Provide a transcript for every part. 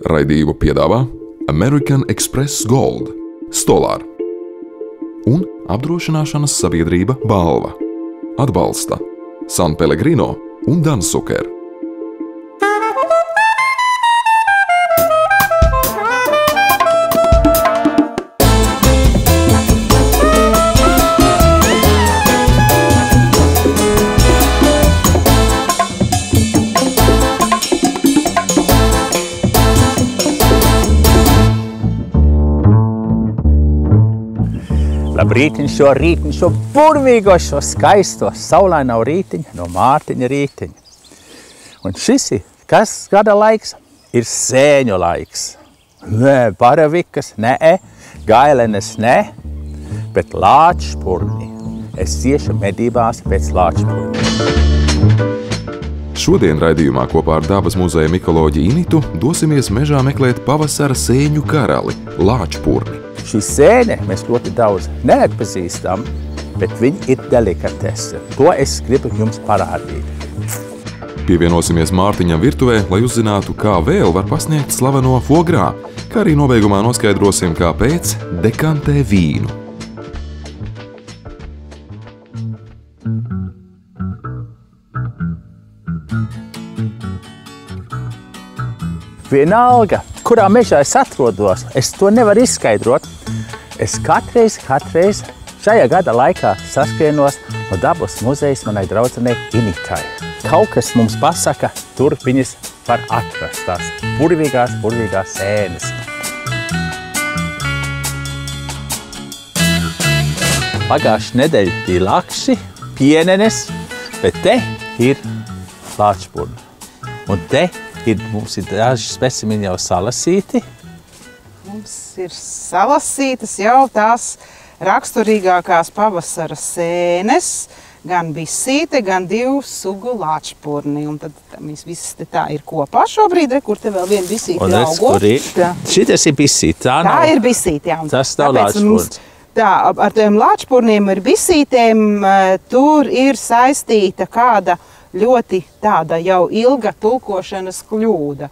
Raidījumu piedāvā American Express Gold, Stolar un apdrošināšanas sabiedrība Balva. Atbalsta San Pellegrino un Dansuker. Labrītiņ, šo burvīgo, šo skaisto, saulaino rītiņu no Mārtiņa rītiņa. Un šis ir, kas gada laiks? Ir sēņu laiks. Nē, baravikas, nē, gailenes, nē, bet lāčpurni. Es iešu medībās pēc lāčpurni. Šodien raidījumā kopā ar Dabas muzeja mikoloģi Initu dosimies mežā meklēt pavasara sēņu karali – lāčpurni. Šī sēne mēs ļoti daudz neatpazīstam, bet viņi ir delikatese. To es gribu jums parādīt. Pievienosimies Mārtiņam virtuvē, lai uzzinātu, kā vēl var pasniegt slaveno foie gras, kā arī nobeigumā noskaidrosim, kāpēc dekantē vīnu. Vienalga, kurā mežā es atrodos, es to nevaru izskaidrot. Es katreiz šajā gada laikā saskienos no Dabas muzejas manai draudzenei Initai. Kaut kas mums pasaka, tur viņas var atrast tās burvīgās sēnes. Pagājušā nedēļa bija lakši, pienenes, bet te ir lāčpurni. Un te mums ir daži specimeni jau salasīti. Mums ir salasītas jau tās raksturīgākās pavasara sēnes, gan bisīte, gan divu sugu lāčpurni. Un tad mēs visas te tā ir kopā šobrīd, kur te vēl viena bisīte augot. Šitas ir bisīte, tā nav? Tā ir bisīte, jā. Tas nav lāčpurns. Tā, ar tiem lāčpurniem ir bisītēm, tur ir saistīta kāda ļoti tāda jau ilga tulkošanas kļūda.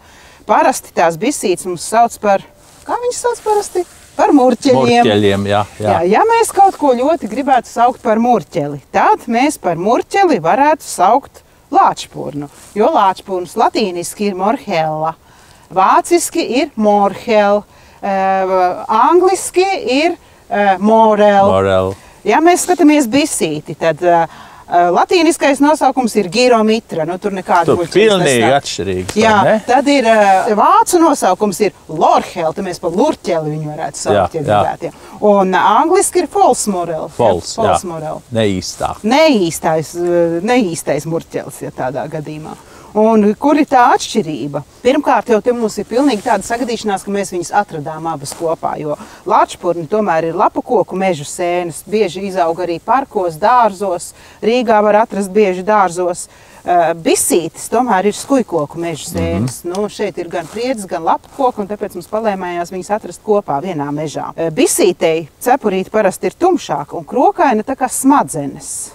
Parasti tās bisītes mums sauc par, kā viņas sauc parasti? Par murķeļiem. Murķeļiem, jā. Ja mēs kaut ko ļoti gribētu saukt par murķeli, tad mēs par murķeli varētu saukt lāčpurnu. Jo lāčpurns latīniski ir morhella, vāciski ir morhel, angliski ir morel. Ja mēs skatāmies bisīti, tad latīniskais nosaukums ir gyromitra, tur nekāda muļķības. Tur pilnīgi atšķirīgs. Jā, tad ir vācu nosaukums ir lorhel, tad mēs pa lurķeli viņu varētu saukt, ja gribētu. Un angliski ir false morel. False morel. Neīstais murķelis, ja tādā gadījumā. Un kur ir tā atšķirība? Pirmkārt, jau te mums ir pilnīgi tāda sagadīšanās, ka mēs viņus atradām abas kopā, jo lāčpurni tomēr ir lapu koku mežu sēnes, bieži izaug arī parkos, dārzos, Rīgā var atrast bieži dārzos. Bisītes tomēr ir skujkoku mežu sēnes. Šeit ir gan priedis, gan lapu koku, un tāpēc mums palēmējās viņas atrast kopā vienā mežā. Bisītei cepurīte parasti ir tumšāka un krokaina tā kā smadzenes.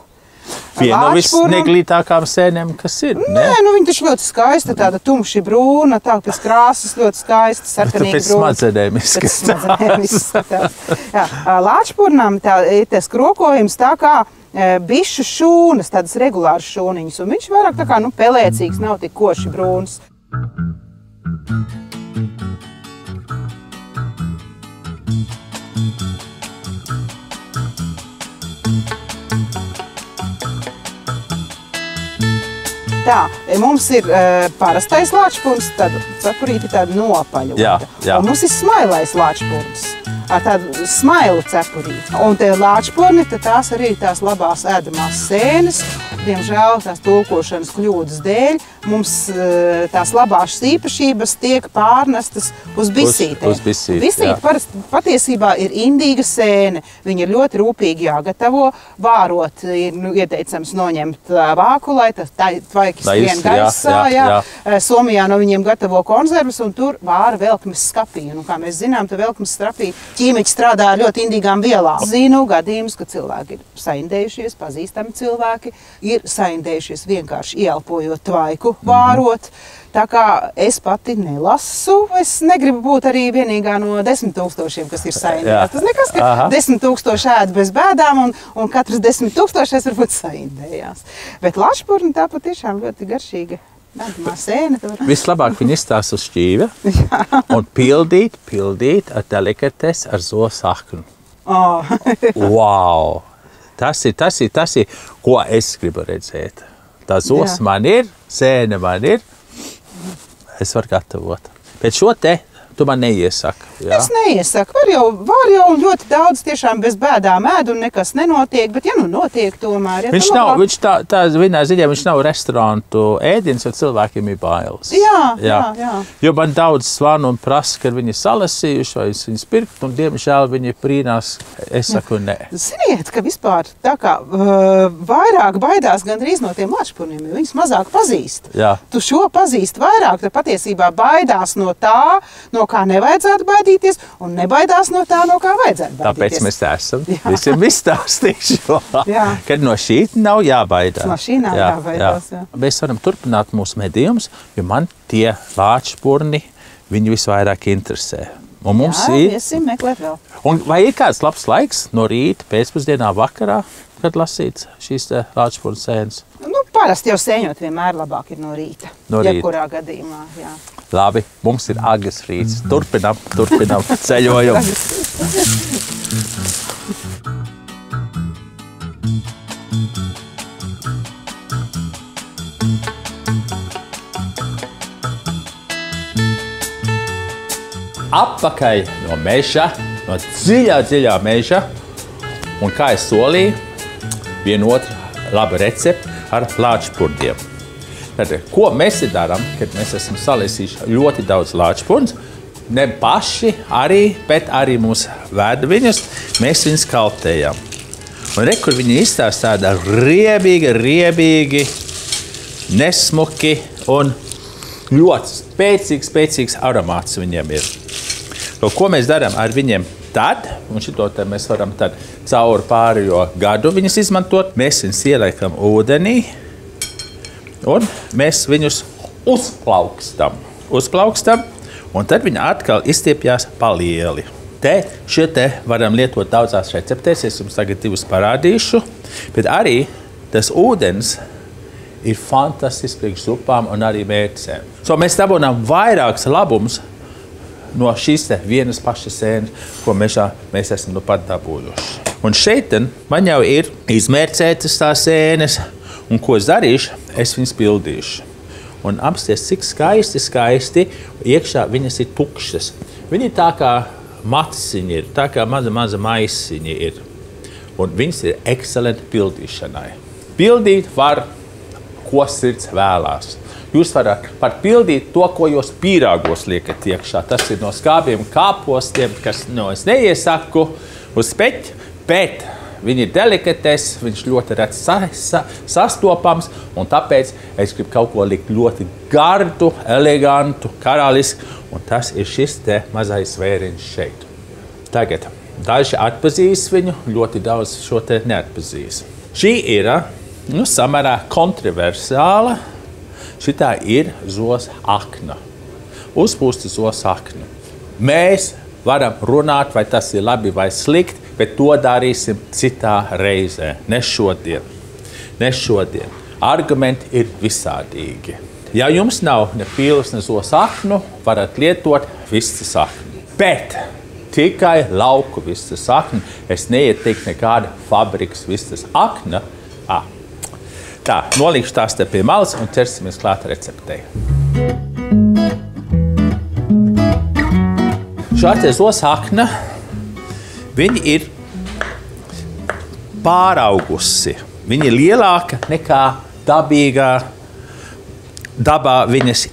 Viena no visneglītākām sēnēm, kas ir, ne? Nē, viņa taču ļoti skaista, tāda tumši brūna, tā pēc krāsas ļoti skaista, sarkanīgi brūna. Pēc smadzenēm izskatās. Lāčpurnām ir tas krokojums tā kā bišu šūnas, tādas regulāras šūniņas, un viņš vairāk tā kā pelēcīgs, nav tik koši brūns. Tā, mums ir parastais lāčpurns, tad cepurīte tāda nopaļota. Jā. Un mums ir smailais lāčpurns, ar tādu smailu cepurīti. Un tie lāčpurni, tās arī tās labās ēdamās sēnes. Diemžēl tās tulkošanas kļūdas dēļ mums tās labās īpašības tiek pārnestas uz bisītēm. Bisīte patiesībā ir indīga sēne. Viņa ir ļoti rūpīgi jāgatavo. Vārot ir ieteicams noņemt vāku, lai tas tvaikis skrien gaisā. Somijā no viņiem gatavo konzervas, un tur vāra velkmes skapī. Un, kā mēs zinām, tā velkmes skapī ķīmiķi strādā ar ļoti indīgām vielām. Zinu gadījumus, ka cilvēki ir saindējušies, pazīstami cilvēki, ir saindējušies vienkārši ieelpojot tvaiku, vārot. Tā kā es pati nelasu, es negribu būt arī vienīgā no 10 000, kas ir saindējušies. Tas nekas, ka 10 000 ēd bez bēdām un katrs 10 000 varbūt saindējās. Bet lačpurni tā patiešām ļoti garšīga. Vislabāk viņi izstās uz šķīve un pildīt ar delikates ar zosaknu. Wow! Tas ir, ko es gribu redzēt. Tā zos man ir, sēne man ir, es varu gatavot. Bet šo te tu man neiesaki. Jā? Es neiesaku. Var jau ļoti daudz tiešām bez bēdām ēd un nekas nenotiek, bet ja nu notiek tomēr. Ja viņš tā vienā ziņā, viņš nav restaurantu ēdiens, jo cilvēkiem ir bailes. Jā. Jo man daudz zvanu un prasa, kad viņi salasījuši vai viņas pirkt, un diemžēl viņi brīnās, es saku nē. Ziniet, ka vispār tā kā vairāk baidās gandrīz no tiem lačpurniem, jo viņas mazāk pazīst. Jā. Tu šo pazīst vairāk, tu patiesībā baidās no tā, no kā nevajadzētu baidīties, un nebaidās no tā, no kā vajadzētu baidīties. Tāpēc mēs esam visiem izstāstījuši, kad no šī nav jābaidās. No šī nav jābaidās, jā. Mēs varam turpināt mūsu medījumus, jo man tie lāčpurni, viņi visvairāk interesē. Un mums iesim meklēt vēl. Un vai ir kāds labs laiks no rīta, pēcpusdienā, vakarā, kad lasīt šīs lāčpurnu sēnes? Parasti jau sēņot vienmēr labāk ir no rīta. Jebkurā gadījumā, jā. Labi, mums ir agras rīts. Turpinam ceļojumu. Atpakaļ no meža, no dziļā meža. Un kā es solīju, vienotru laba recepte ar lāčpurniem. Tātad, ko mēs darām, kad mēs esam salēsījuši ļoti daudz lāčpurns? Ne paši arī, bet arī mūs vēda viņus, mēs viņus kaltējam. Un re, kur viņi izstās tāda riebīgi, nesmuki un ļoti spēcīgs aromāts viņiem ir. Ko mēs darām ar viņiem tad, un šito mēs varam tad cauri pārējo gadu viņus izmantot, mēs viņus ieliekam ūdenī un mēs viņus uzplaukstam, un tad viņi atkal izstiepjās palieli. Šie varam lietot daudzās receptēs, es jums tagad divus parādīšu, bet arī tas ūdens ir fantastisks priekš zupām un arī mērcēm. Mēs dabūnām vairākus labumus no šīs vienas pašas sēnes, ko mēs esam nu pat dabūjuši. Un šeit man jau ir izmērcētas tās sēnes, un ko es darīšu, es viņas pildīšu. Un apsties, cik skaisti, iekšā viņas ir tukšas. Viņi ir tā kā matsiņi ir, tā kā maza maisiņi ir. Un viņas ir ekscelenti pildīšanai. Pildīt var, ko sirds vēlās. Jūs varat pildīt to, ko jūs pīrāgos liekat iekšā. Tas ir no skābiem kāpostiem, kas es neiesaku uz peķi, bet viņi ir delikates, viņš ļoti redz sastopams, un tāpēc es gribu kaut ko likt ļoti gardu, elegantu, karalisku, un tas ir šis mazais vēriņš šeit. Tagad daži atpazīs viņu, ļoti daudz šo neatpazīs. Šī ir samērā kontroversāla. Šitā ir zosakna, uzpūsta zosakna. Mēs varam runāt, vai tas ir labi vai slikti, bet to darīsim citā reizē, ne šodien. Argumenti ir visādīgi. Ja jums nav ne pīles, ne zosaknu, varat lietot vistas saknu. Bet tikai lauku vistas saknu, es neieteiktu nekāda fabrikas vistas akna. Tā, nolīkšu tās te pie malas un ķersimies klāt receptei. Šāds zosakna, viņi ir pāraugusi. Viņi ir lielāka nekā dabā viņas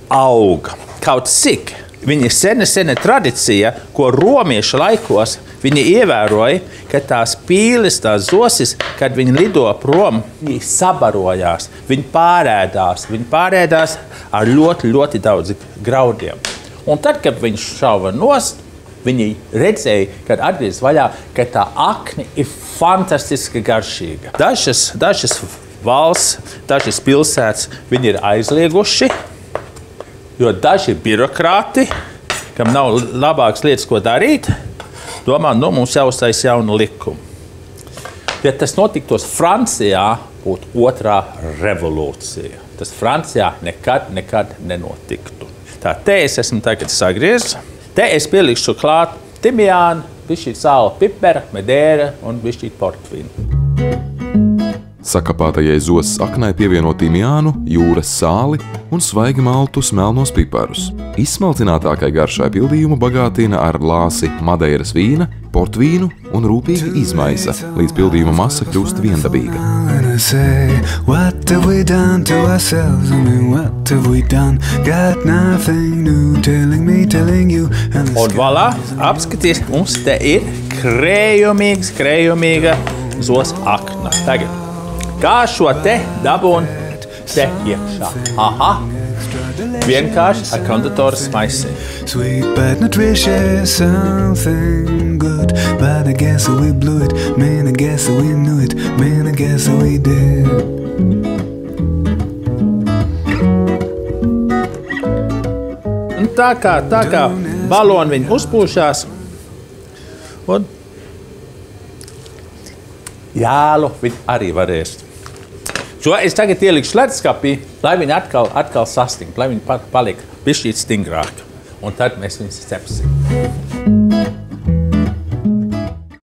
auga. Kaut cik viņa sena tradicija, ko romiešu laikos viņi ievēroja, ka tās pīles, tās zosis, kad viņi lido prom, viņi sabarojās, viņi pārēdās ar ļoti daudz graudiem. Un tad, kad viņš šauva nost, Viņi redzēja, kad atgriezās vaļā, ka tā akne ir fantastiski garšīga. Dažas valsts, dažas pilsētas viņi ir aizlieguši, jo daži birokrāti, kam nav labākas lietas, ko darīt, domā, mums jāuztais jaunu likumu. Ja tas notiktos Francijā, būtu otrā revolūcija. Tas Francijā nekad nenotiktu. Tā te es esmu tagad sagriezis. Te es pielikšu klāt timjānu, bišķīt sāla pipera, medēra un bišķīt portvīnu. Sakapātajai zosas aknai pievieno timjānu, jūras sāli un svaigi maltus melnos piparus. Izsmalcinātākai garšai pildījumu bagātina ar lāsi madeiras vīna, portvīnu un rūpīgi izmaisa, līdz pildījuma masa kļūst viendabīga. Un voilà, apskaties, mums te ir krējumīga zosas akna. Tagad. Kā šo te dabūn te iekšā? Aha! Vienkārši ar konditoras maisiņu. Sweet but nutritious, something good. But I guess we blew it, man, I guess we knew it, man, I guess we did. Un tā kā baloni viņi uzpūšās, un jālu viņi arī varēs. Šo es tagad ielikšu leduskapī, lai viņi atkal sastingtu, lai viņi paliek bišķīt stingrāk. Un tad mēs viņus cepsim.